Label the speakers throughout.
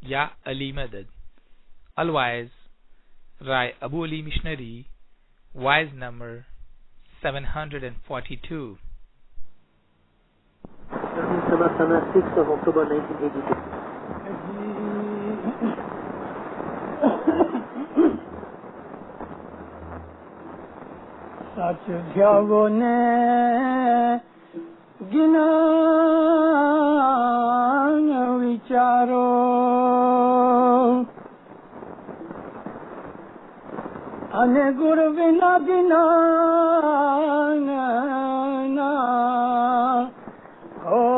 Speaker 1: یا علی مدد. Otherwise, Rai Abu Ali Missionary, wise number 742.
Speaker 2: Sana 6th of October 1982.
Speaker 3: سچ دھیاو نے گنان وچارو ان گر بنا گنان نا ہوئے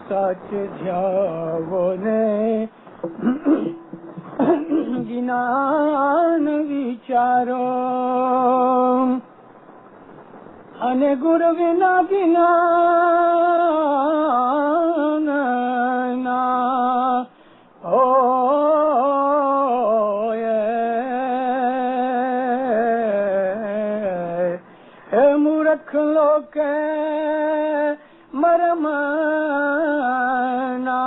Speaker 3: سچ دھیاو نے گنان وچارو ان گر بنا گنان نا ہوئے مورکھ لوک مرم نا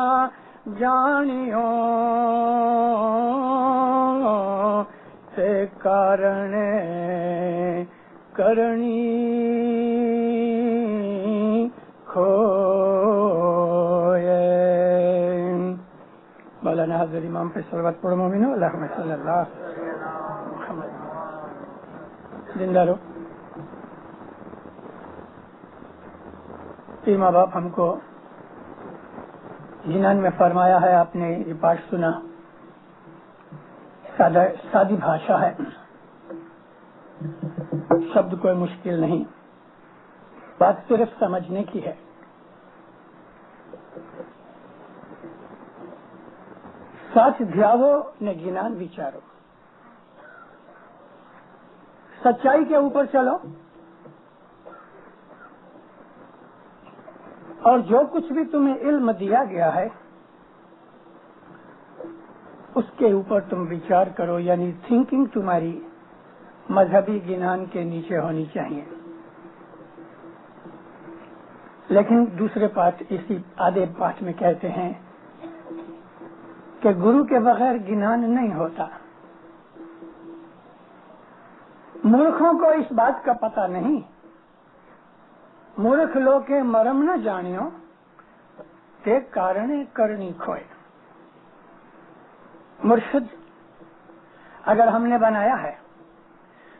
Speaker 3: جانیو سے کارن کرنی کھوئے. مولانا حضرت امام پہ صلوات پڑھو مومنو. اللہم صلی اللہ محمد. زندہ رہو. پیر ماں باپ ہم کو جنان میں فرمایا ہے، آپ نے یہ پاٹ سنا. سادی بھاشا ہے، شبد کوئی مشکل نہیں، بات صرف سمجھنے کی ہے. سچ دھیاو نے گنان وچارو، سچائی کے اوپر چلو اور جو کچھ بھی تمہیں علم دیا گیا ہے اس کے اوپر تم وچار کرو، یعنی تھنکنگ تمہاری مذہبی گنان کے نیچے ہونی چاہیے. لیکن دوسرے پارٹ اسی آدھے پارٹ میں کہتے ہیں کہ گرو کے بغیر گنان نہیں ہوتا. مورکھوں کو اس بات کا پتہ نہیں. مورکھ لوگ کے مرم نہ جانیو تے کارنے کرنی کھوئے. مرشد اگر ہم نے بنایا ہے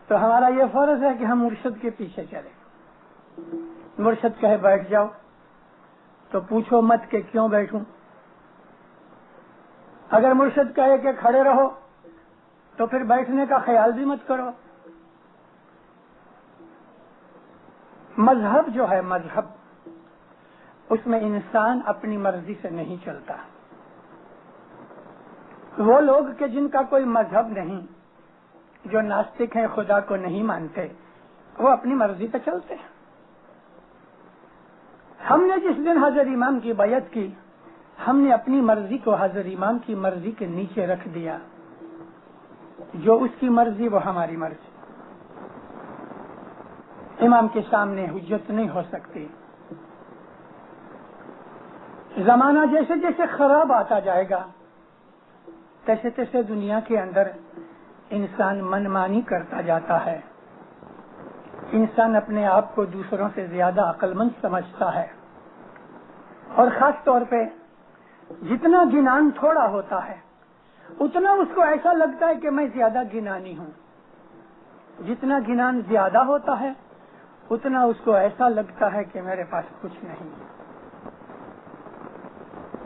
Speaker 3: تو ہمارا یہ فرض ہے کہ ہم مرشد کے پیچھے چلیں. مرشد کہے بیٹھ جاؤ تو پوچھو مت کہ کیوں بیٹھوں. اگر مرشد کہے کہ کھڑے رہو تو پھر بیٹھنے کا خیال بھی مت کرو. مذہب جو ہے، مذہب اس میں انسان اپنی مرضی سے نہیں چلتا. وہ لوگ کہ جن کا کوئی مذہب نہیں، جو ناستک ہیں، خدا کو نہیں مانتے، وہ اپنی مرضی پہ چلتے ہیں. ہم نے جس دن حضرت امام کی بیعت کی، ہم نے اپنی مرضی کو حضرت امام کی مرضی کے نیچے رکھ دیا. جو اس کی مرضی وہ ہماری مرضی. امام کے سامنے حجت نہیں ہو سکتی. زمانہ جیسے جیسے خراب آتا جائے گا تیسے تیسے دنیا کے اندر انسان منمانی کرتا جاتا ہے. انسان اپنے آپ کو دوسروں سے زیادہ عقل مند سمجھتا ہے، اور خاص طور پہ جتنا گنان تھوڑا ہوتا ہے اتنا اس کو ایسا لگتا ہے کہ میں زیادہ گنانی ہوں. جتنا گنان زیادہ ہوتا ہے اتنا اس کو ایسا لگتا ہے کہ میرے پاس کچھ نہیں.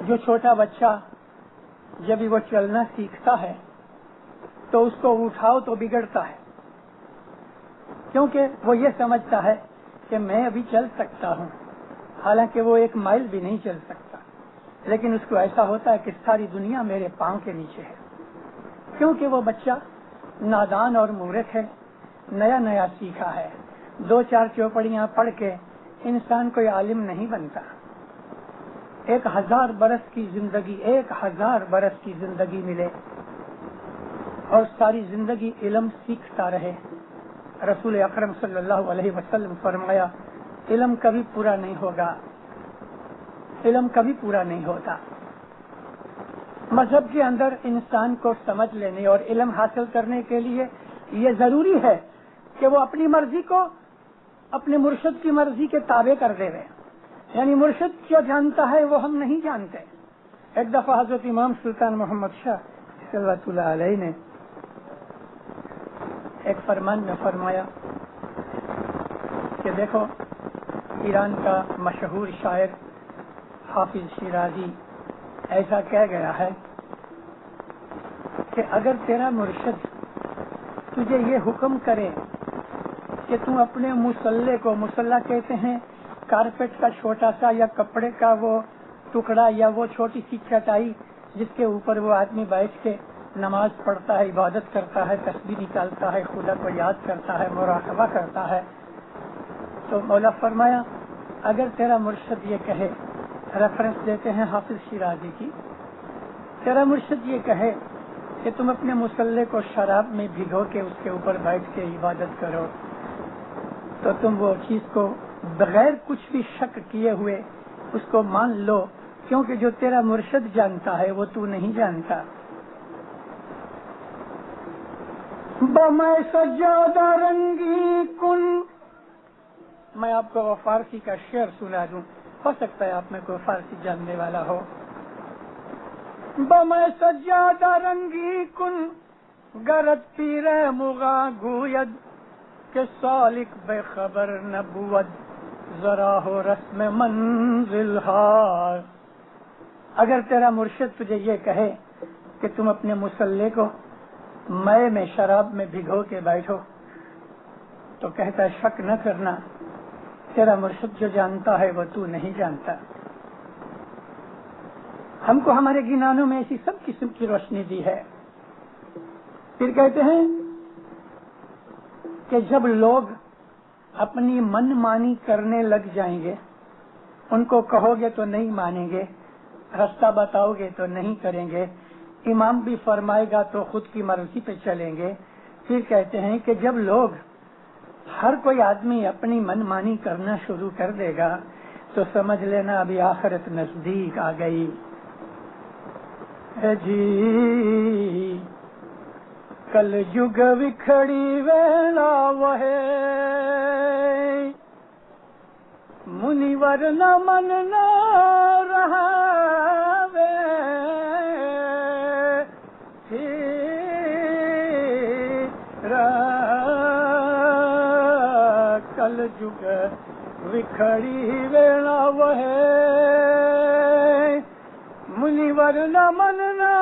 Speaker 3: جو چھوٹا بچہ جب وہ چلنا سیکھتا ہے تو اس کو اٹھاؤ تو بگڑتا ہے، کیونکہ وہ یہ سمجھتا ہے کہ میں ابھی چل سکتا ہوں، حالانکہ وہ 1 مائل بھی نہیں چل سکتا. لیکن اس کو ایسا ہوتا ہے کہ ساری دنیا میرے پاؤں کے نیچے ہے، کیونکہ وہ بچہ نادان اور مورکھ ہے، نیا نیا سیکھا ہے. 2-4 چوپڑیاں پڑھ کے انسان کوئی عالم نہیں بنتا. 1000 برس کی زندگی، 1000 برس کی زندگی ملے اور ساری زندگی علم سیکھتا رہے. رسول اکرم صلی اللہ علیہ وسلم فرمایا علم کبھی پورا نہیں ہوگا، علم کبھی پورا نہیں ہوتا۔ مذہب کے اندر انسان کو سمجھ لینے اور علم حاصل کرنے کے لیے یہ ضروری ہے کہ وہ اپنی مرضی کو اپنے مرشد کی مرضی کے تابع کر دے رہے، یعنی مرشد کیا جانتا ہے وہ ہم نہیں جانتے۔ ایک دفعہ حضرت امام سلطان محمد شاہ صلی اللہ علیہ نے ایک فرمان میں فرمایا کہ دیکھو، ایران کا مشہور شاعر حافظ شیرازی ایسا کہہ گیا ہے کہ اگر تیرا مرشد تجھے یہ حکم کرے کہ تم اپنے مصلے کو، مصلہ کہتے ہیں کارپیٹ کا چھوٹا سا یا کپڑے کا وہ ٹکڑا یا وہ چھوٹی سی چٹائی جس کے اوپر وہ آدمی بیٹھ کے نماز پڑھتا ہے، عبادت کرتا ہے، تسبیح نکالتا ہے، خدا کو یاد کرتا ہے، مراقبہ کرتا ہے، تو مولا فرمایا اگر تیرا مرشد یہ کہے، ریفرنس دیتے ہیں حافظ شیرازی کی، تیرا مرشد یہ کہے کہ تم اپنے مصلے کو شراب میں بھگو کے اس کے اوپر بیٹھ کے عبادت کرو، تو تم وہ چیز کو بغیر کچھ بھی شک کیے ہوئے اس کو مان لو، کیونکہ جو تیرا مرشد جانتا ہے وہ تو نہیں جانتا۔ بمے سجادہ رنگی کن، میں آپ کو فارسی کا شعر سنا دوں، ہو سکتا ہے آپ میں کوئی فارسی جاننے والا ہو۔ بمے سجادہ رنگی کن گرد پیر مغا گوید کہ سالک بے خبر نبود ذرا ہو رسم منزل ہار۔ اگر تیرا مرشد تجھے یہ کہے کہ تم اپنے مصلے کو مے میں، شراب میں بھگو کے بیٹھو، تو کہتا ہے شک نہ کرنا، تیرا مرشد جو جانتا ہے وہ تو نہیں جانتا۔ ہم کو ہمارے گنانوں میں ایسی سب قسم کی روشنی دی ہے۔ پھر کہتے ہیں کہ جب لوگ اپنی من مانی کرنے لگ جائیں گے، ان کو کہو گے تو نہیں مانیں گے، راستہ بتاؤ گے تو نہیں کریں گے، امام بھی فرمائے گا تو خود کی مرضی پہ چلیں گے۔ پھر کہتے ہیں کہ جب لوگ، ہر کوئی آدمی اپنی من مانی کرنا شروع کر دے گا تو سمجھ لینا ابھی آخرت نزدیک آ گئی۔ جی کل جگ وکھڑی ویلا وہے منیور نہ من نہ رہا وے کل جگ وکھڑی ویلا وہے منیور نہ من نہ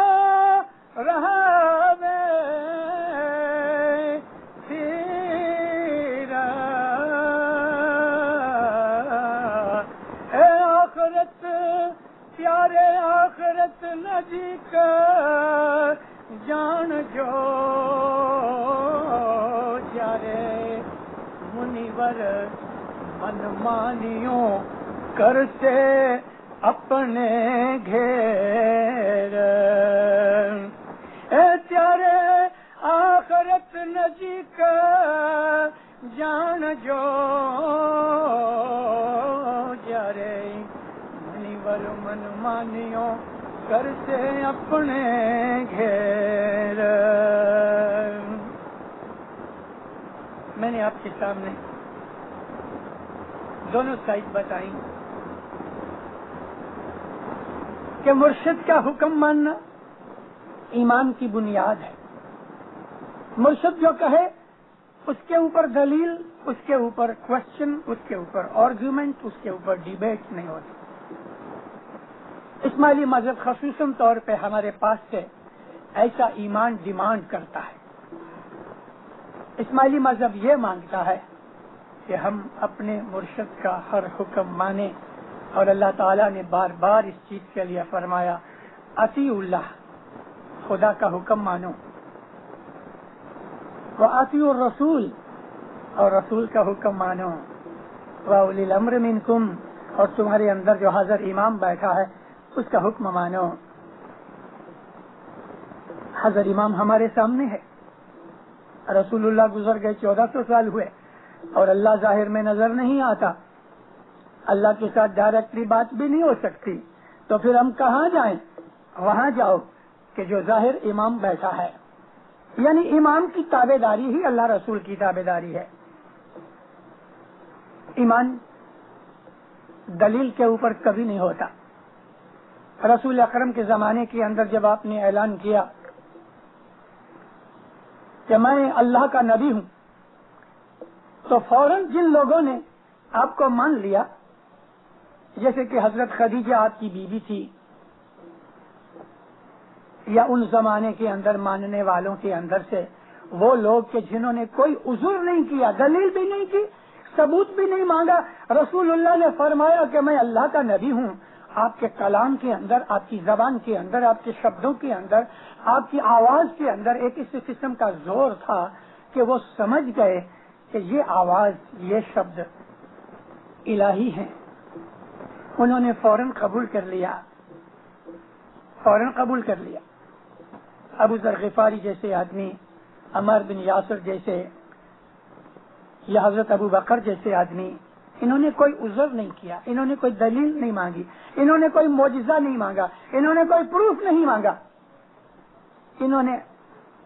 Speaker 3: رہا وے آخرت پیارے آخرت نجی کا جان جو جارے منیور من مانیوں کر سے اپنے گھیر اے پیارے آخرت نجی کا جان جو جارے منیور من مانیوں کر سے اپنے گھیر۔ میں نے آپ کے سامنے دونوں سائڈ بتائیں کہ مرشد کا حکم ماننا ایمان کی بنیاد ہے۔ مرشد جو کہے اس کے اوپر دلیل، اس کے اوپر کوشچن، اس کے اوپر آرگیومنٹ، اس کے اوپر ڈیبیٹ نہیں ہوتی۔ اسماعیلی مذہب خصوصاً طور پہ ہمارے پاس سے ایسا ایمان ڈیمانڈ کرتا ہے۔ اسماعیلی مذہب یہ مانگتا ہے کہ ہم اپنے مرشد کا ہر حکم مانیں، اور اللہ تعالیٰ نے بار بار اس چیز کے لیے فرمایا اطیع اللہ، خدا کا حکم مانو، وَأَطِیعُوا الرَّسُولَ، اور رسول کا حکم مانو، وَأُولِي الْأَمْرِ مِنْکُمْ، اور تمہارے اندر جو حاضر امام بیٹھا ہے اس کا حکم مانو۔ حاضر امام ہمارے سامنے ہے، رسول اللہ گزر گئے 1400 سال ہوئے اور اللہ ظاہر میں نظر نہیں آتا، اللہ کے ساتھ ڈائریکٹلی بات بھی نہیں ہو سکتی، تو پھر ہم کہاں جائیں؟ وہاں جاؤ کہ جو ظاہر امام بیٹھا ہے، یعنی امام کی تابع داری ہی اللہ رسول کی تابع داری ہے۔ ایمان دلیل کے اوپر کبھی نہیں ہوتا۔ رسول اکرم کے زمانے کے اندر جب آپ نے اعلان کیا کہ میں اللہ کا نبی ہوں، تو فوراً جن لوگوں نے آپ کو مان لیا، جیسے کہ حضرت خدیجہ آپ کی بیوی تھی، یا ان زمانے کے اندر ماننے والوں کے اندر سے وہ لوگ کہ جنہوں نے کوئی عذر نہیں کیا، دلیل بھی نہیں کی، ثبوت بھی نہیں مانگا، رسول اللہ نے فرمایا کہ میں اللہ کا نبی ہوں، آپ کے کلام کے اندر، آپ کی زبان کے اندر، آپ کے شبدوں کے اندر، آپ کی آواز کے اندر ایک اس قسم کا زور تھا کہ وہ سمجھ گئے کہ یہ آواز، یہ شبد الہی ہیں۔ انہوں نے فوراً قبول کر لیا، فوراً قبول کر لیا۔ ابو ذر غفاری جیسے آدمی، عمار بن یاسر جیسے، یا حضرت ابو بکر جیسے آدمی، انہوں نے کوئی عذر نہیں کیا، انہوں نے کوئی دلیل نہیں مانگی، انہوں نے کوئی معجزہ نہیں مانگا، انہوں نے کوئی پروف نہیں مانگا، انہوں نے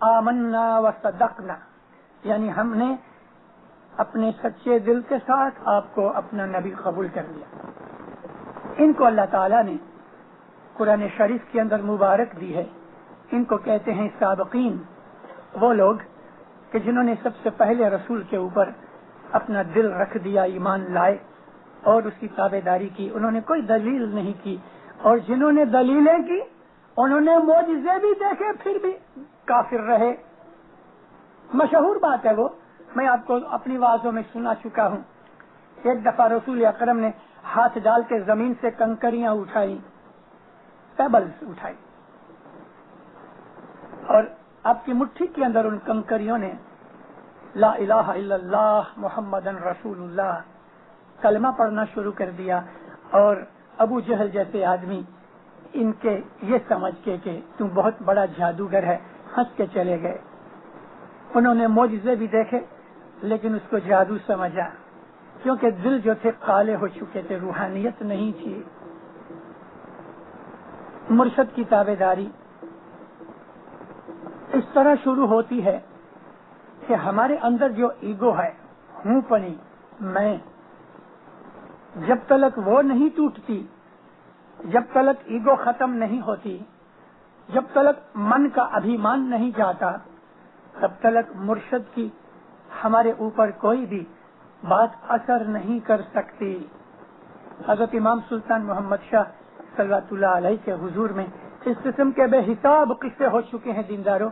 Speaker 3: آمنا و صدقنا، یعنی ہم نے اپنے سچے دل کے ساتھ آپ کو اپنا نبی قبول کر لیا۔ ان کو اللہ تعالیٰ نے قرآن شریف کے اندر مبارک دی ہے۔ ان کو کہتے ہیں سابقین، وہ لوگ کہ جنہوں نے سب سے پہلے رسول کے اوپر اپنا دل رکھ دیا، ایمان لائے اور اس کی تابع داری کی، انہوں نے کوئی دلیل نہیں کی، اور جنہوں نے دلیلیں کی انہوں نے معجزے بھی دیکھے پھر بھی کافر رہے۔ مشہور بات ہے وہ، میں آپ کو اپنی وعظوں میں سنا چکا ہوں۔ ایک دفعہ رسول اکرم نے ہاتھ ڈال کے زمین سے کنکریاں اٹھائی، پیبلز اٹھائی، اور آپ کی مٹھی کے اندر ان کنکریوں نے لا الہ الا اللہ محمد رسول اللہ کلمہ پڑھنا شروع کر دیا، اور ابو جہل جیسے آدمی ان کے یہ سمجھ کے کہ تم بہت بڑا جادوگر ہے، ہنس کے چلے گئے۔ انہوں نے معجزے بھی دیکھے لیکن اس کو جادو سمجھا، کیونکہ دل جو تھے کالے ہو چکے تھے، روحانیت نہیں تھی۔ مرشد کی تابع داری اس طرح شروع ہوتی ہے کہ ہمارے اندر جو ایگو ہے، ہوں پنی، میں، جب تلک وہ نہیں ٹوٹتی، جب تلک ایگو ختم نہیں ہوتی، جب تلک من کا ابھیمان نہیں جاتا، تب تلک مرشد کی ہمارے اوپر کوئی بھی بات اثر نہیں کر سکتی۔ حضرت امام سلطان محمد شاہ صلوات اللہ علیہ کے حضور میں اس قسم کے بے حساب قصے ہو چکے ہیں دینداروں،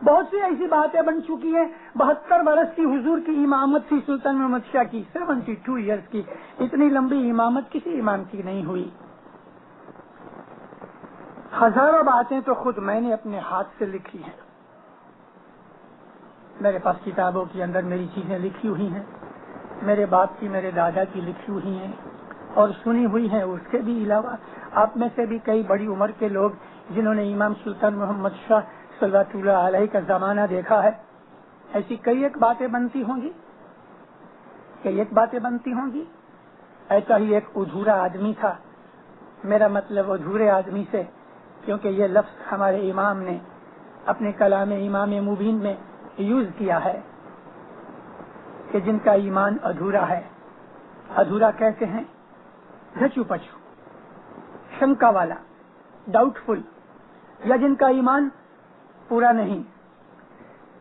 Speaker 3: بہت سی ایسی باتیں بن چکی ہیں۔ 72 برس کی حضور کی امامت تھی سلطان محمد شاہ کی، 72 ایئرس کی، اتنی لمبی امامت کسی امام کی نہیں ہوئی۔ ہزاروں باتیں تو خود میں نے اپنے ہاتھ سے لکھی ہیں، میرے پاس کتابوں کے اندر میری چیزیں لکھی ہوئی ہیں، میرے باپ کی، میرے دادا کی لکھی ہوئی ہیں اور سنی ہوئی ہیں۔ اس کے بھی علاوہ آپ میں سے بھی کئی بڑی عمر کے لوگ جنہوں نے امام سلطان محمد شاہ صلوات اللہ علیہ کا زمانہ دیکھا ہے، ایسی کئی ایک باتیں بنتی ہوں گی، کئی ایک باتیں بنتی ہوں گی۔ ایسا ہی ایک ادھورا آدمی تھا، میرا مطلب ادھورے آدمی سے، کیونکہ یہ لفظ ہمارے امام نے اپنے کلام امام مبین میں یوز کیا ہے کہ جن کا ایمان ادھورا ہے۔ ادھورا کہتے ہیں ڈھچو پچو، شنکا والا، ڈاؤٹ فل، یا جن کا ایمان پورا نہیں۔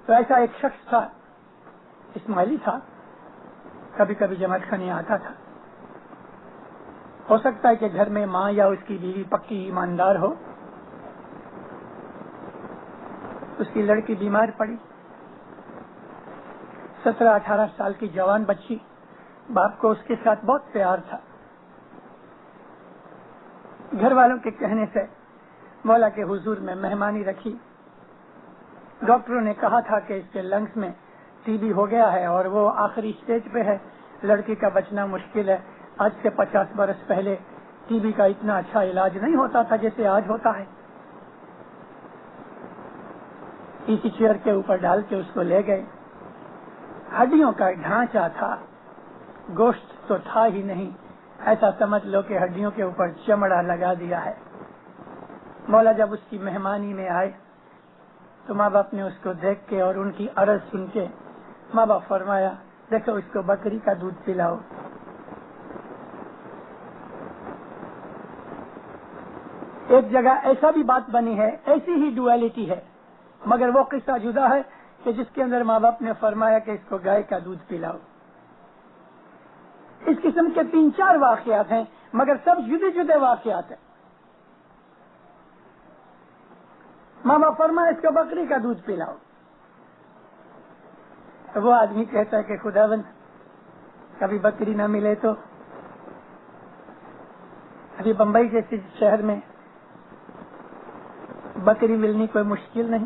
Speaker 3: تو ایسا ایک شخص تھا، اسماعیلی تھا، کبھی کبھی جماعت خانے آتا تھا۔ ہو سکتا ہے کہ گھر میں ماں یا اس کی بیوی پکی ایماندار ہو۔ اس کی لڑکی بیمار پڑی، 17-18 سال کی جوان بچی، باپ کو اس کے ساتھ بہت پیار تھا۔ گھر والوں کے کہنے سے مولا کے حضور میں مہمانی رکھی۔ ڈاکٹروں نے کہا تھا کہ اس کے لنگس میں ٹی بی ہو گیا ہے اور وہ آخری سٹیج پہ ہے، لڑکی کا بچنا مشکل ہے۔ آج سے 50 برس پہلے ٹی بی کا اتنا اچھا علاج نہیں ہوتا تھا جیسے آج ہوتا ہے۔ اسی چیئر کے اوپر ڈال کے اس کو لے گئے۔ ہڈیوں کا ڈھانچہ تھا، گوشت تو تھا ہی نہیں، ایسا سمجھ لو کہ ہڈیوں کے اوپر چمڑا لگا دیا ہے. مولا جب اس کی مہمانی میں آئے تو ماں باپ نے اس کو دیکھ کے اور ان کی عرض سن کے ماں باپ فرمایا دیکھو اس کو بکری کا دودھ پلاؤ. ایک جگہ ایسا بھی بات بنی ہے, ایسی ہی ڈویلٹی ہے, مگر وہ قصہ جدا ہے کہ جس کے اندر ماں باپ نے فرمایا کہ اس کو گائے کا دودھ پلاؤ. اس قسم کے 3-4 واقعات ہیں مگر سب جدے جدے واقعات ہیں. ماں باپ فرمایا اس کو بکری کا دودھ پلاؤ. وہ آدمی کہتا ہے کہ خداوند کبھی بکری نہ ملے تو. ابھی بمبئی جیسے شہر میں بکری ملنی کوئی مشکل نہیں.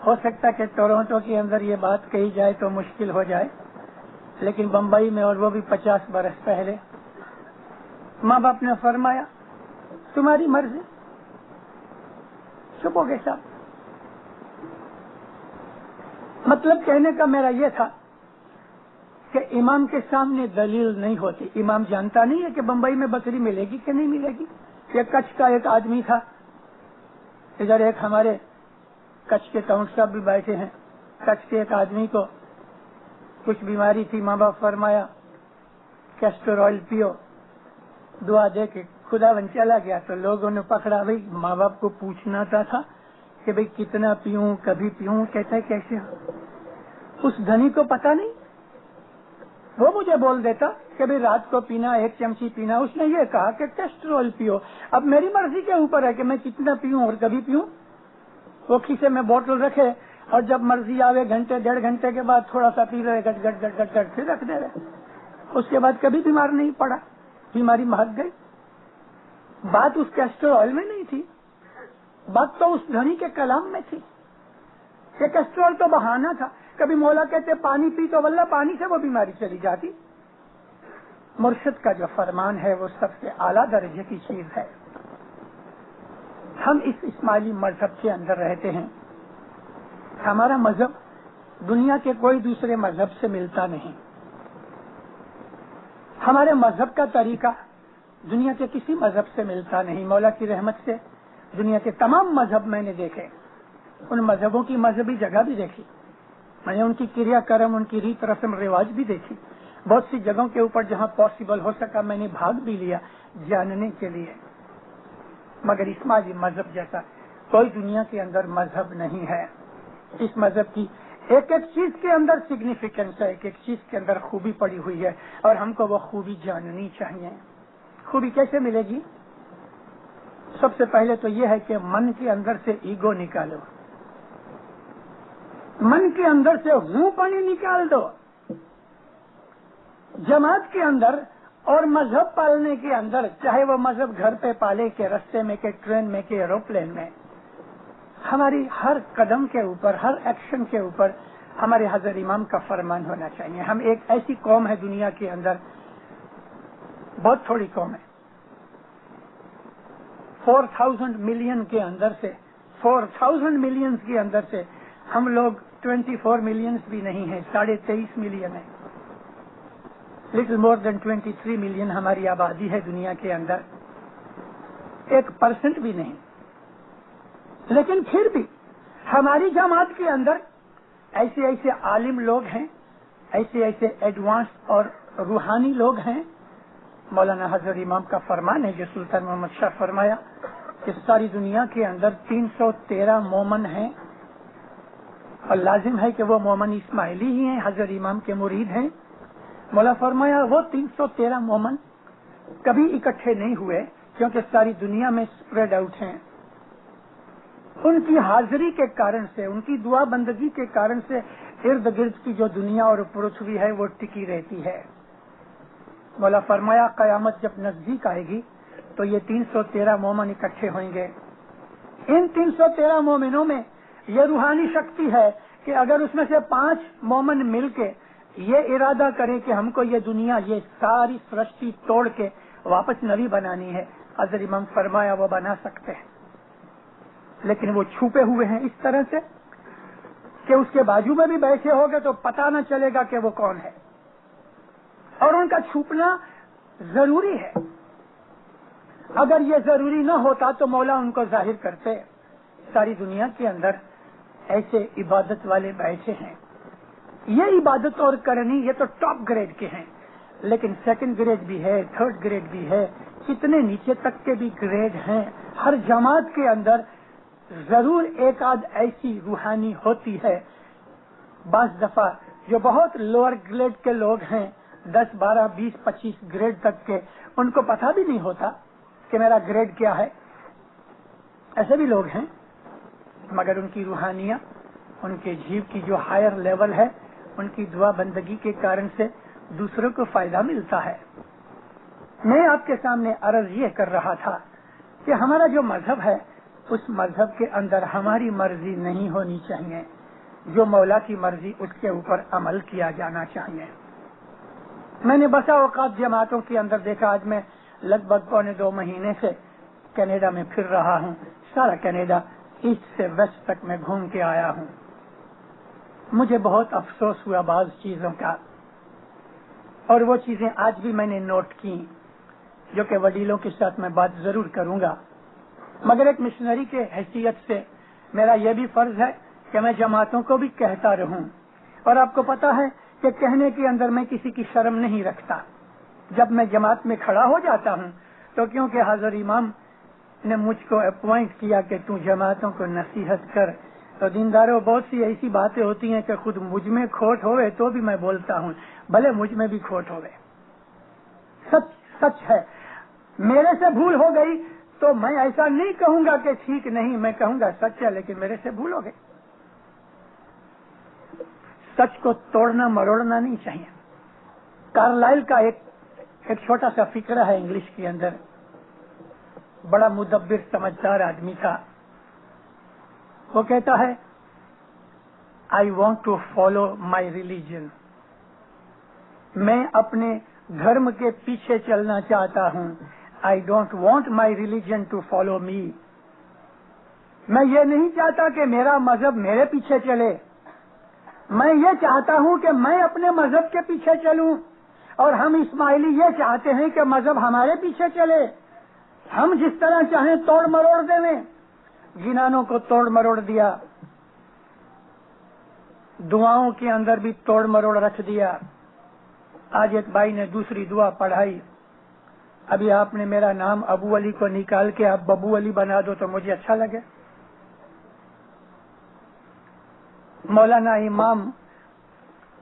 Speaker 3: ہو سکتا کہ ٹورنٹو کے اندر یہ بات کہی جائے تو مشکل ہو جائے, لیکن بمبئی میں اور وہ بھی 50 برس پہلے ماں باپ نے فرمایا تمہاری مرضی. چپ ہو گئے صاحب. مطلب کہنے کا میرا یہ تھا کہ امام کے سامنے دلیل نہیں ہوتی. امام جانتا نہیں ہے کہ بمبئی میں بکری ملے گی کہ نہیں ملے گی. یہ کچھ کا ایک آدمی تھا, ادھر ایک ہمارے کچھ کے کاؤنٹ صاحب بھی بیٹھے ہیں. کچھ کے ایک آدمی کو کچھ بیماری تھی, ماں باپ فرمایا کیسٹر آئل پیو. دعا دے کے خداوند چلا گیا تو لوگوں نے پکڑا. بھائی ماں باپ کو پوچھنا تھا کہ بھئی کتنا پیوں, کبھی پیوں. کہتا ہے کیسے اس دھنی کو پتا نہیں. وہ مجھے بول دیتا کہ بھئی رات کو پینا 1 چمچی پینا. اس نے یہ کہا کہ کیسٹر آئل پیو. اب میری مرضی کے اوپر ہے کہ میں کتنا پیوں اور کبھی پیوں. وہ کھیسے میں بوتل رکھے اور جب مرضی آوے گھنٹے 1.5 گھنٹے کے بعد تھوڑا سا پی رہے, گٹ گٹ گٹ گٹ گٹ پھر رکھ دے رہے. اس کے بعد کبھی بیمار نہیں پڑا, بیماری بھاگ گئی. بات اس کیسٹر آئل میں نہیں تھی, بات تو اس دھنی کے کلام میں تھی. یہ کیسٹر آئل تو بہانہ تھا. کبھی مولا کہتے پانی پی تو واللہ پانی سے وہ بیماری چلی جاتی. مرشد کا جو فرمان ہے وہ سب سے اعلیٰ درجے کی چیز ہے. ہم اس اسماعیلی مذہب کے اندر رہتے ہیں. ہمارا مذہب دنیا کے کوئی دوسرے مذہب سے ملتا نہیں. ہمارے مذہب کا طریقہ دنیا کے کسی مذہب سے ملتا نہیں. مولا کی رحمت سے دنیا کے تمام مذہب میں نے دیکھے, ان مذہبوں کی مذہبی جگہ بھی دیکھی, میں نے ان کی کریا کرم, ان کی ریت رسم رواج بھی دیکھی. بہت سی جگہوں کے اوپر جہاں پاسبل ہو سکا میں نے بھاگ بھی لیا جاننے کے لیے. مگر اسماعیلی مذہب جیسا کوئی دنیا کے اندر مذہب نہیں ہے. اس مذہب کی ایک ایک چیز کے اندر سگنیفیکینس ہے, ایک ایک چیز کے اندر خوبی پڑی ہوئی ہے اور ہم کو وہ خوبی جاننی چاہیے. خوبی کیسے ملے گی؟ سب سے پہلے تو یہ ہے کہ من کے اندر سے ایگو نکالو, من کے اندر سے ہوں پانی نکال دو. جماعت کے اندر اور مذہب پالنے کے اندر, چاہے وہ مذہب گھر پہ پالے کہ رستے میں کہ ٹرین میں کہ ایروپلین میں, ہماری ہر قدم کے اوپر, ہر ایکشن کے اوپر ہمارے حضرت امام کا فرمان ہونا چاہیے. ہم ایک ایسی قوم ہے دنیا کے اندر, بہت تھوڑی قوم ہے, 4,000 ملین کے اندر سے 4,000 ملین کے اندر سے ہم لوگ 24 ملین بھی نہیں ہیں, 23.5 ملین ہے. لٹل مور دین 23 ملین ہماری آبادی ہے دنیا کے اندر, 1% بھی نہیں. لیکن پھر بھی ہماری جماعت کے اندر ایسے ایسے عالم لوگ ہیں, ایسے ایسے ایڈوانس اور روحانی لوگ ہیں. مولانا حضرت امام کا فرمان ہے جو سلطان محمد شاہ فرمایا کہ ساری دنیا کے اندر 313 مومن ہیں اور لازم ہے کہ وہ مومن اسماعیلی ہی ہیں, حضرت امام کے مرید ہیں. مولا فرمایا وہ 313 مومن کبھی اکٹھے نہیں ہوئے کیونکہ ساری دنیا میں اسپریڈ آؤٹ ہیں. ان کی حاضری کے کارن سے, ان کی دعا بندگی کے کارن سے ارد گرد کی جو دنیا اور پرتھوی ہے وہ ٹکی رہتی ہے. مولا فرمایا قیامت جب نزدیک آئے گی تو یہ 313 مومن اکٹھے ہوئیں گے. ان 313 مومنوں میں یہ روحانی شکتی ہے کہ اگر اس میں سے 5 مومن مل کے یہ ارادہ کرے کہ ہم کو یہ دنیا, یہ ساری سرشٹی توڑ کے واپس نئی بنانی ہے, حضرت امام فرمایا وہ بنا سکتے ہیں. لیکن وہ چھپے ہوئے ہیں اس طرح سے کہ اس کے بازو میں بھی بیٹھے ہوگے تو پتہ نہ چلے گا کہ وہ کون ہے. اور ان کا چھپنا ضروری ہے. اگر یہ ضروری نہ ہوتا تو مولا ان کو ظاہر کرتے. ساری دنیا کے اندر ایسے عبادت والے بیٹھے ہیں. یہ عبادت اور کرنی یہ تو ٹاپ گریڈ کے ہیں, لیکن سیکنڈ گریڈ بھی ہے, تھرڈ گریڈ بھی ہے, کتنے نیچے تک کے بھی گریڈ ہیں. ہر جماعت کے اندر ضرور ایک آدھ ایسی روحانی ہوتی ہے. بعض دفعہ جو بہت لوور گریڈ کے لوگ ہیں, 10, 12, 20, 25 گریڈ تک کے, ان کو پتہ بھی نہیں ہوتا کہ میرا گریڈ کیا ہے. ایسے بھی لوگ ہیں, مگر ان کی روحانیاں, ان کے جیو کی جو ہائر لیول ہے, ان کی دعا بندگی کے کارن سے دوسروں کو فائدہ ملتا ہے. میں آپ کے سامنے عرض یہ کر رہا تھا کہ ہمارا جو مذہب ہے اس مذہب کے اندر ہماری مرضی نہیں ہونی چاہیے. جو مولا کی مرضی اس کے اوپر عمل کیا جانا چاہیے. میں نے بسا اوقات جماعتوں کے اندر دیکھا. آج میں لگ بھگ 1.25 مہینے سے کینیڈا میں پھر رہا ہوں. سارا کینیڈا ایسٹ سے ویسٹ تک میں گھوم کے آیا ہوں. مجھے بہت افسوس ہوا بعض چیزوں کا, اور وہ چیزیں آج بھی میں نے نوٹ کی, جو کہ وڈیلوں کے ساتھ میں بات ضرور کروں گا. مگر ایک مشنری کے حیثیت سے میرا یہ بھی فرض ہے کہ میں جماعتوں کو بھی کہتا رہوں. اور آپ کو پتا ہے کہ کہنے کے اندر میں کسی کی شرم نہیں رکھتا. جب میں جماعت میں کھڑا ہو جاتا ہوں تو کیونکہ حضرت امام نے مجھ کو اپوائنٹ کیا کہ تو جماعتوں کو نصیحت کر, تو دینداروں بہت سی ایسی باتیں ہوتی ہیں کہ خود مجھ میں کھوٹ ہوئے تو بھی میں بولتا ہوں, بھلے مجھ میں بھی کھوٹ ہوئے. سچ ہے. میرے سے بھول ہو گئی تو میں ایسا نہیں کہوں گا کہ ٹھیک نہیں, میں کہوں گا سچ ہے, لیکن میرے سے بھول ہو گئی. سچ کو توڑنا مروڑنا نہیں چاہیے. کارلائل کا ایک چھوٹا سا فکرہ ہے انگلش کے اندر. بڑا مدبر سمجھدار آدمی تھا. وہ کہتا ہے, I want to follow my religion. میں اپنے دھرم کے پیچھے چلنا چاہتا ہوں. I don't want my religion to follow me. میں یہ نہیں چاہتا کہ میرا مذہب میرے پیچھے چلے. میں یہ چاہتا ہوں کہ میں اپنے مذہب کے پیچھے چلوں, اور ہم اسماعیلی یہ چاہتے ہیں کہ مذہب ہمارے پیچھے چلے. ہم جس طرح چاہیں توڑ مروڑ دیں. گنانوں کو توڑ مروڑ دیا, دعاؤں کے اندر بھی توڑ مروڑ رکھ دیا. آج ایک بھائی نے دوسری دعا پڑھائی. ابھی آپ نے میرا نام ابو علی کو نکال کے آپ ببو علی بنا دو تو مجھے اچھا لگے. مولانا امام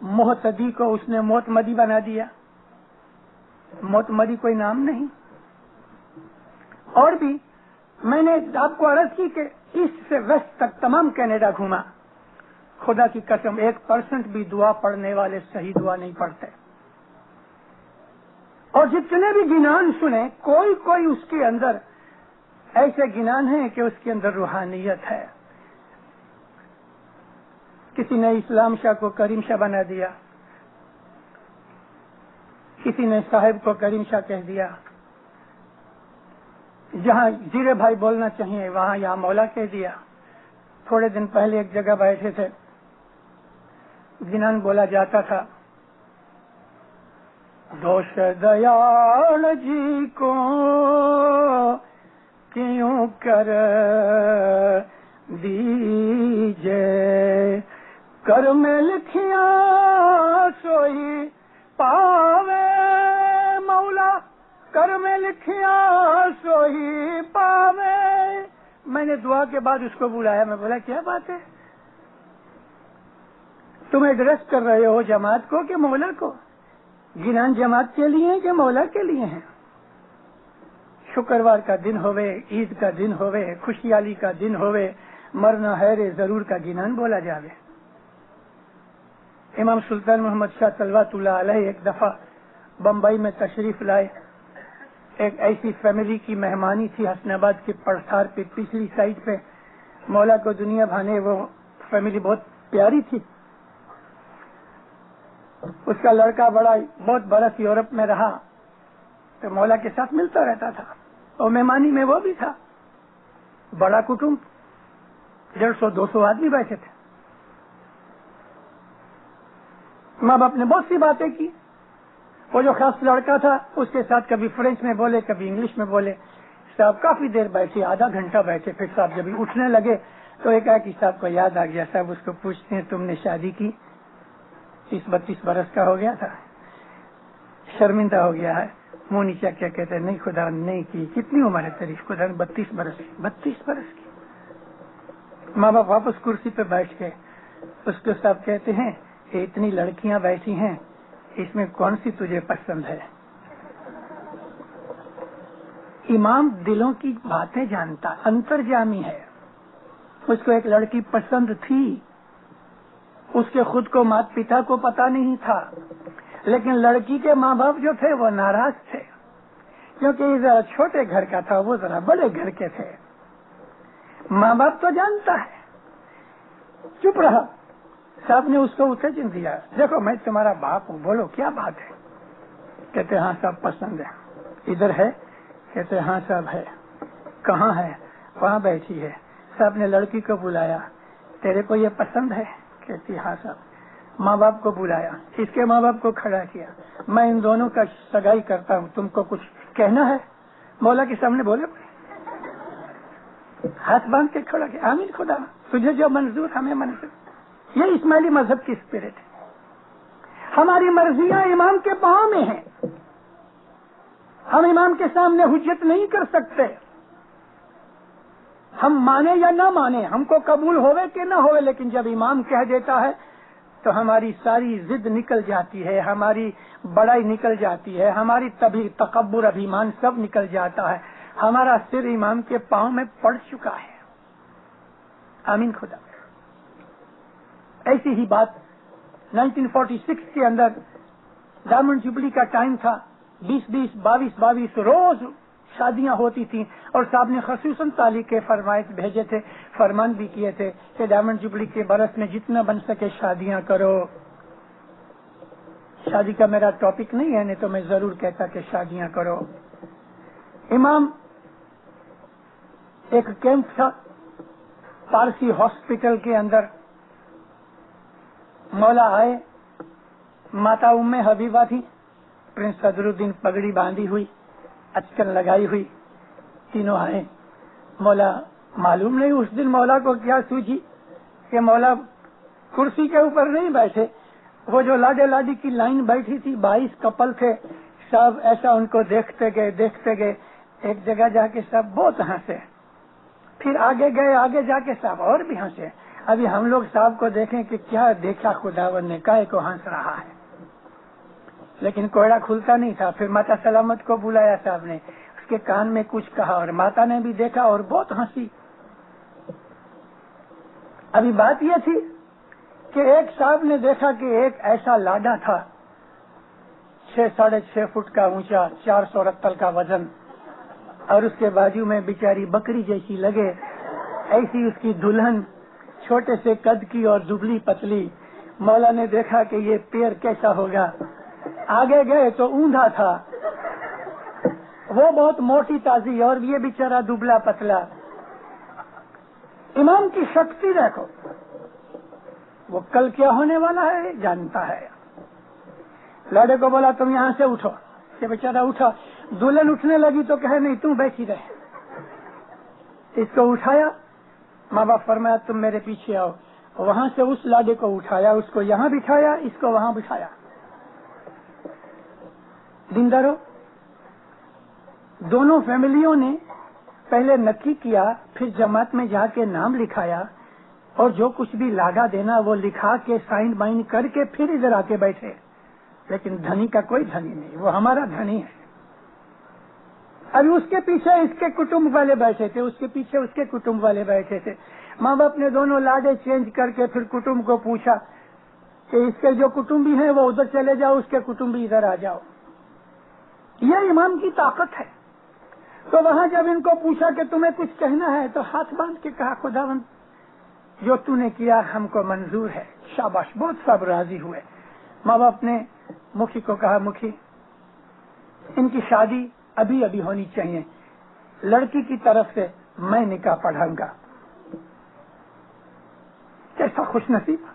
Speaker 3: محتدی کو اس نے موتمدی بنا دیا. موتمدی کوئی نام نہیں. اور بھی میں نے آپ کو عرض کی کہ ایسٹ سے ویسٹ تک تمام کینیڈا گھوما. خدا کی قسم 1% بھی دعا پڑھنے والے صحیح دعا نہیں پڑھتے. اور جتنے بھی گنان سنے, کوئی اس کے اندر ایسے گنان ہیں کہ اس کے اندر روحانیت ہے. کسی نے اسلام شاہ کو کریم شاہ بنا دیا, کسی نے صاحب کو کریم شاہ کہہ دیا. جہاں زیرے بھائی بولنا چاہیے وہاں یا مولا کہہ دیا. تھوڑے دن پہلے ایک جگہ بیٹھے تھے, گنان بولا جاتا تھا, دوش دیال جی کو کیوں کر دیجے, کر میں لکھیا سوئی پاوے مولا, کر میں لکھیا سوئی پاوے. میں نے دعا کے بعد اس کو بلایا. میں بولا کیا بات ہے, تم ایڈریس کر رہے ہو جماعت کو کہ مولا کو؟ گنان جماعت کے لیے ہیں کہ مولا کے لیے ہیں؟ شکروار کا دن ہوئے, عید کا دن ہوئے, خوشیالی کا دن ہوئے, مرنا ہے ضرور کا گنان بولا جاوے. امام سلطان محمد شاہ صلوات اللہ علیہ ایک دفعہ بمبئی میں تشریف لائے. ایک ایسی فیملی کی مہمانی تھی حسن آباد کے پڑسار پہ پچھلی سائڈ پہ. مولا کو دنیا بھانے وہ فیملی بہت پیاری تھی. اس کا لڑکا بہت برس یورپ میں رہا تو مولا کے ساتھ ملتا رہتا تھا, اور مہمانی میں وہ بھی تھا. بڑا کٹمب 150-200 آدمی بیٹھے تھے. ماں باپ نے بہت سی باتیں کی. وہ جو خاص لڑکا تھا اس کے ساتھ کبھی فرینچ میں بولے کبھی انگلش میں بولے. صاحب کافی دیر بیٹھے, آدھا گھنٹہ بیٹھے. پھر صاحب جب اٹھنے لگے تو ایک کہ صاحب کو یاد آ گیا. صاحب اس کو پوچھتے ہیں تم نے شادی کی؟ 30-32 برس کا ہو گیا تھا, شرمندہ ہو گیا ہے, منہ نیچا کیا کہتے ہیں نہیں خدا نہیں کی. کتنی عمر ہے تیری؟ خدا 32 برس کی. 32 برس کی. ماں باپ واپس کرسی پہ بیٹھ گئے. اس کو صاحب کہتے ہیں کہ اتنی لڑکیاں بیٹھی ہیں, اس میں کون سی تجھے پسند ہے؟ امام دلوں کی باتیں جانتا, انترجامی ہے. اس کو ایک لڑکی پسند تھی, اس کے خود کو مات پتا کو پتا نہیں تھا, لیکن لڑکی کے ماں باپ جو تھے وہ ناراض تھے کیونکہ یہ ذرا چھوٹے گھر کا تھا, وہ ذرا بڑے گھر کے تھے. ماں باپ تو جانتا ہے, چپ رہا. صاحب نے اس کو اتجن دیا, دیکھو میں تمہارا باپ ہوں, بولو کیا بات ہے؟ کہتے ہاں صاحب پسند ہے. ادھر ہے؟ کہتے ہاں صاحب ہے. کہاں ہے؟ وہاں بیٹھی ہے. صاحب نے لڑکی کو بلایا, تیرے کو یہ پسند ہے؟ کہتی ہاں صاحب. ماں باپ کو بلایا, اس کے ماں باپ کو کھڑا کیا, میں ان دونوں کا سگائی کرتا ہوں, تم کو کچھ کہنا ہے؟ مولا کے سامنے بولے, ہاتھ باندھ کے کھڑا کیا, آمین خدا تجھے جو منظور ہمیں منظور. یہ اسماعیلی مذہب کی اسپرٹ ہے. ہماری مرضیاں امام کے پاؤں میں ہیں, ہم امام کے سامنے حجت نہیں کر سکتے. ہم مانے یا نہ مانے, ہم کو قبول ہوئے کہ نہ ہوئے, لیکن جب امام کہہ دیتا ہے تو ہماری ساری ضد نکل جاتی ہے, ہماری بڑائی نکل جاتی ہے, ہماری تبھی تکبر ابھیمان سب نکل جاتا ہے. ہمارا سر امام کے پاؤں میں پڑ چکا ہے. آمین خدا. ایسی ہی بات 1946 کے اندر ڈائمنڈ جبلی کا ٹائم تھا, 20-20, 22-22 روز شادیاں ہوتی تھیں, اور صاحب نے خصوصاً تعلیق فرمائش بھیجے تھے, فرمان بھی کیے تھے کہ ڈائمنڈ جبلی کے برس میں جتنا بن سکے شادیاں کرو. شادی کا میرا ٹاپک نہیں ہے, نہیں تو میں ضرور کہتا کہ شادیاں کرو. امام ایک کیمپ تھا پارسی ہاسپٹل کے اندر, مولا آئے, ماتا ام حبیبہ تھی, پرنس صدر الدین پگڑی باندھی ہوئی, اچکن لگائی ہوئی, تینوں آئے. مولا معلوم نہیں اس دن مولا کو کیا سوچی کہ مولا کرسی کے اوپر نہیں بیٹھے, وہ جو لاڈے لاڈی کی لائن بیٹھی تھی 22 کپل تھے, سب ایسا ان کو دیکھتے گئے. ایک جگہ جا کے سب بہت ہنسے, پھر آگے گئے, آگے جا کے سب اور بھی ہنسے. ابھی ہم لوگ صاحب کو دیکھیں کہ کیا دیکھا خداوند نے, کائے کو ہنس رہا ہے, لیکن کوڑا کھلتا نہیں تھا. پھر ماتا سلامت کو بلایا صاحب نے, اس کے کان میں کچھ کہا اور ماتا نے بھی دیکھا اور بہت ہنسی. ابھی بات یہ تھی کہ ایک صاحب نے دیکھا کہ ایک ایسا لاڈا تھا 6-6.5 فٹ کا اونچا, 400 رتل کا وزن, اور اس کے بازو میں بیچاری بکری جیسی لگے, ایسی اس کی دلہن, چھوٹے سے قد کی اور دبلی پتلی. مولا نے دیکھا کہ یہ پیر کیسا ہوگا. آگے گئے تو اوندا تھا, وہ بہت موٹی تازی اور یہ بیچارہ دبلا پتلا. امام کی شکتی دیکھو, وہ کل کیا ہونے والا ہے جانتا ہے. لاڈے کو بولا تم یہاں سے اٹھو, یہ بیچارہ اٹھا. دلہن اٹھنے لگی تو کہے نہیں تم بیٹھی رہے. اس کو اٹھایا, ماں باپ فرمایا تم میرے پیچھے آؤ. وہاں سے اس لاڈے کو اٹھایا, اس کو یہاں بٹھایا, اس کو وہاں بٹھایا. دیندارو, دونوں فیملیوں نے پہلے نکی کیا, پھر جماعت میں جا کے نام لکھایا, اور جو کچھ بھی لاگا دینا وہ لکھا کے سائن بائن کر کے پھر ادھر آ کے بیٹھے. لیکن دھنی کا کوئی دھنی نہیں, وہ ہمارا دھنی ہے. ابھی اس کے پیچھے اس کے کٹمب والے بیٹھے تھے, اس کے پیچھے اس کے کٹمب والے بیٹھے تھے. ماں باپ نے دونوں لاڈے چینج کر کے پھر کٹمب کو پوچھا کہ اس کے جو کٹمبی ہیں وہ ادھر چلے جاؤ, اس کے کٹمبی ادھر آ جاؤ. یہ امام کی طاقت ہے. تو وہاں جب ان کو پوچھا کہ تمہیں کچھ کہنا ہے تو ہاتھ باندھ کے کہا خداوند جو تو نے کیا ہم کو منظور ہے, شاباش. بہت سب راضی ہوئے. ماں باپ نے مکھی کو کہا مکھی ان کی شادی ابھی ابھی ہونی چاہیے, لڑکی کی طرف سے میں نکاح پڑھاؤں گا. کیسا خوش نصیب.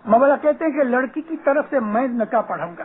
Speaker 3: مولا کہتے ہیں کہ لڑکی کی طرف سے میں نکاح پڑھاؤں گا.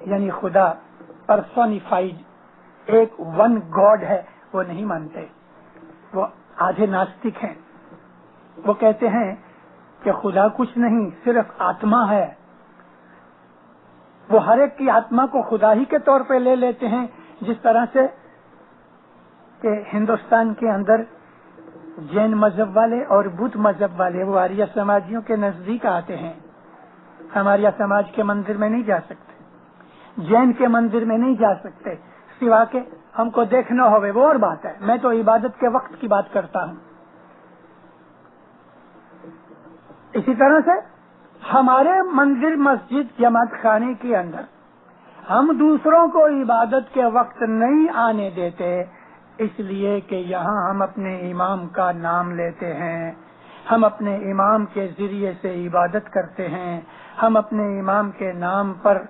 Speaker 3: یعنی خدا پرسونیفائڈ ایک ون گاڈ ہے وہ نہیں مانتے. وہ آدھے ناستک ہیں. وہ کہتے ہیں کہ خدا کچھ نہیں صرف آتما ہے. وہ ہر ایک کی آتما کو خدا ہی کے طور پہ لے لیتے ہیں, جس طرح سے کہ ہندوستان کے اندر جین مذہب والے اور بدھ مذہب والے وہ آریہ سماجیوں کے نزدیک آتے ہیں. ہم آریہ سماج کے مندر میں نہیں جا سکتے, جین کے مندر میں نہیں جا سکتے, سوا کہ ہم کو دیکھنا ہوئے وہ اور بات ہے. میں تو عبادت کے وقت کی بات کرتا ہوں. اسی طرح سے ہمارے مندر مسجد جماعت خانے کے اندر ہم دوسروں کو عبادت کے وقت نہیں آنے دیتے, اس لیے کہ یہاں ہم اپنے امام کا نام لیتے ہیں, ہم اپنے امام کے ذریعے سے عبادت کرتے ہیں, ہم اپنے امام کے نام پر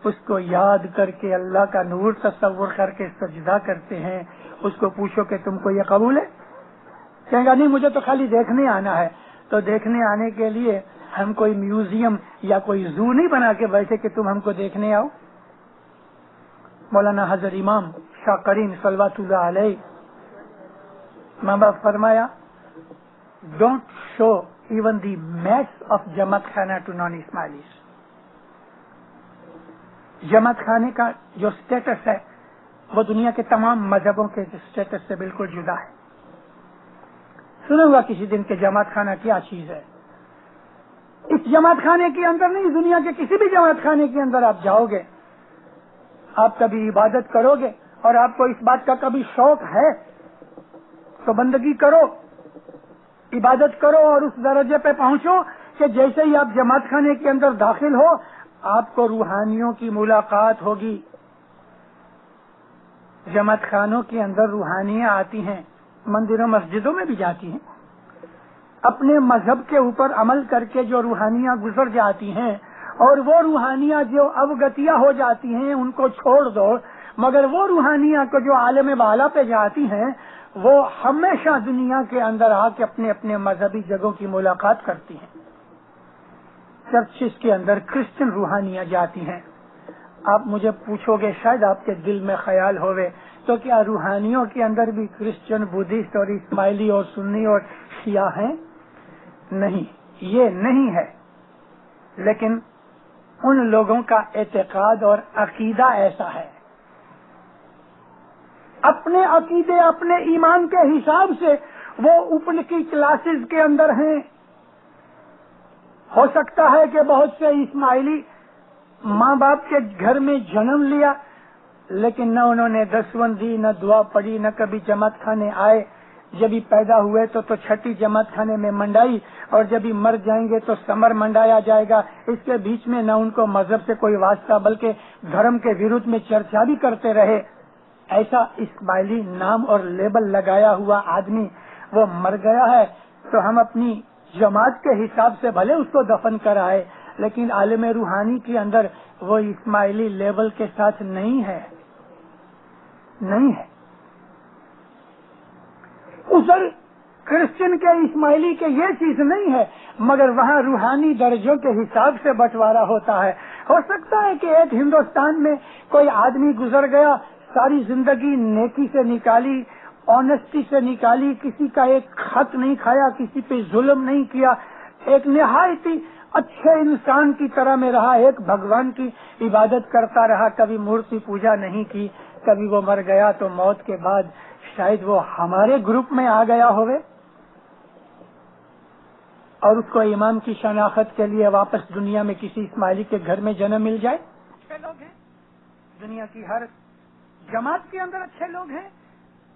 Speaker 3: اس کو یاد کر کے اللہ کا نور تصور کر کے سجدہ کرتے ہیں. اس کو پوچھو کہ تم کو یہ قبول ہے, کہیں گا نہیں مجھے تو خالی دیکھنے آنا ہے. تو دیکھنے آنے کے لیے ہم کوئی میوزیم یا کوئی زو نہیں بنا کے بیٹھے کہ تم ہم کو دیکھنے آؤ. مولانا حضرت امام شاہ کریم صلوات اللہ علیہ ماں باپ فرمایا, don't show even the mass of جماعت خانہ ٹو نان اسماعیلیز. جماعت خانے کا جو اسٹیٹس ہے وہ دنیا کے تمام مذہبوں کے اسٹیٹس سے بالکل جدا ہے. سنا ہوا کسی دن کہ جماعت خانہ کیا چیز ہے. اس جماعت خانے کے اندر نہیں, دنیا کے کسی بھی جماعت خانے کے اندر آپ جاؤ گے, آپ کبھی عبادت کرو گے اور آپ کو اس بات کا کبھی شوق ہے تو بندگی کرو, عبادت کرو اور اس درجے پہ پہنچو کہ جیسے ہی آپ جماعت خانے کے اندر داخل ہو آپ کو روحانیوں کی ملاقات ہوگی. جماعت خانوں کے اندر روحانیاں آتی ہیں, مندروں مسجدوں میں بھی جاتی ہیں. اپنے مذہب کے اوپر عمل کر کے جو روحانیاں گزر جاتی ہیں اور وہ روحانیاں جو اوگتیاں ہو جاتی ہیں ان کو چھوڑ دو, مگر وہ روحانیاں کو جو عالم بالا پہ جاتی ہیں وہ ہمیشہ دنیا کے اندر آ کے اپنے اپنے مذہبی جگہوں کی ملاقات کرتی ہیں. چرچز کے اندر کرسچن روحانیاں جاتی ہیں. آپ مجھے پوچھو گے, شاید آپ کے دل میں خیال ہوئے, تو کیا روحانیوں کے اندر بھی کرسچن, بدھسٹ اور اسماعیلی اور سنی اور شیعہ ہیں؟ نہیں, یہ نہیں ہے. لیکن ان لوگوں کا اعتقاد اور عقیدہ ایسا ہے, اپنے عقیدے اپنے ایمان کے حساب سے وہ اوپر کی کلاسز کے اندر ہیں. ہو سکتا ہے کہ بہت سے اسماعیلی ماں باپ کے گھر میں جنم لیا لیکن نہ انہوں نے دسوند دی, نہ دعا پڑھی, نہ کبھی جماعت خانے آئے. جب ہی پیدا ہوئے تو چھٹی جماعت خانے میں منڈائی, اور جب ہی مر جائیں گے تو سمر منڈایا جائے گا. اس کے بیچ میں نہ ان کو مذہب سے کوئی واسطہ بلکہ دھرم کے ورودھ میں چرچا بھی کرتے رہے. ایسا اسماعیلی نام اور لیبل لگایا ہوا آدمی وہ مر گیا ہے تو ہم اپنی جماعت کے حساب سے بھلے اس کو دفن کرائے, لیکن عالم روحانی کے اندر وہ اسماعیلی لیبل کے ساتھ نہیں ہے, نہیں ہے. ادھر کرسچن کے اسماعیلی کے یہ چیز نہیں ہے, مگر وہاں روحانی درجوں کے حساب سے بٹوارا ہوتا ہے. ہو سکتا ہے کہ ایک ہندوستان میں کوئی آدمی گزر گیا, ساری زندگی نیکی سے نکالی, آنےسٹی سے نکالی, کسی کا ایک خط نہیں کھایا, کسی پہ ظلم نہیں کیا, ایک نہایت ہی اچھے انسان کی طرح میں رہا, ایک بھگوان کی عبادت کرتا رہا, کبھی مورتی پوجا نہیں کی, کبھی وہ مر گیا تو موت کے بعد شاید وہ ہمارے گروپ میں آ گیا ہوئے اور اس کو امام کی شناخت کے لیے واپس دنیا میں کسی اسماعیلی کے گھر میں جنم مل جائے. اچھے لوگ ہیں, دنیا کی ہر جماعت کے اندر اچھے لوگ ہیں,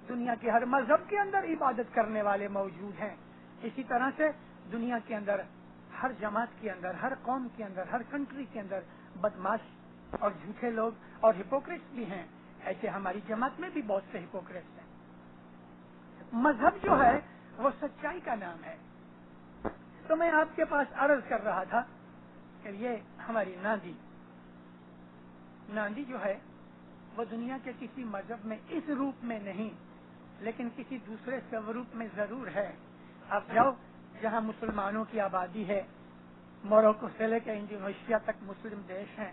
Speaker 3: دنیا کے ہر مذہب کے اندر عبادت کرنے والے موجود ہیں. اسی طرح سے دنیا کے اندر ہر جماعت کے اندر, ہر قوم کے اندر, ہر کنٹری کے اندر بدماش اور جھوٹے لوگ اور ہپوکریٹس بھی ہیں. ایسے ہماری جماعت میں بھی بہت سے ہپوکریٹس ہیں. مذہب جو ہے وہ سچائی کا نام ہے. تو میں آپ کے پاس عرض کر رہا تھا کہ یہ ہماری ناندی جو ہے وہ دنیا کے کسی مذہب میں اس روپ میں نہیں لیکن کسی دوسرے سوروپ میں ضرور ہے. آپ جاؤ جہاں مسلمانوں کی آبادی ہے, موروکو سے لے کے انڈونیشیا تک مسلم دیش ہیں,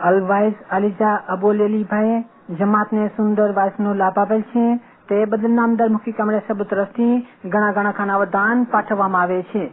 Speaker 4: અલવાઇઝ અલીજા અબોલેલી ભાઈ જમાતને સુંદર વાસનો લાભ આપેલ છે, તે બદલ નામદાર મુખી કામરે સબૂત રસ્તી ઘણા ઘણા ખાના વદાન પાઠવવામાં આવે છે।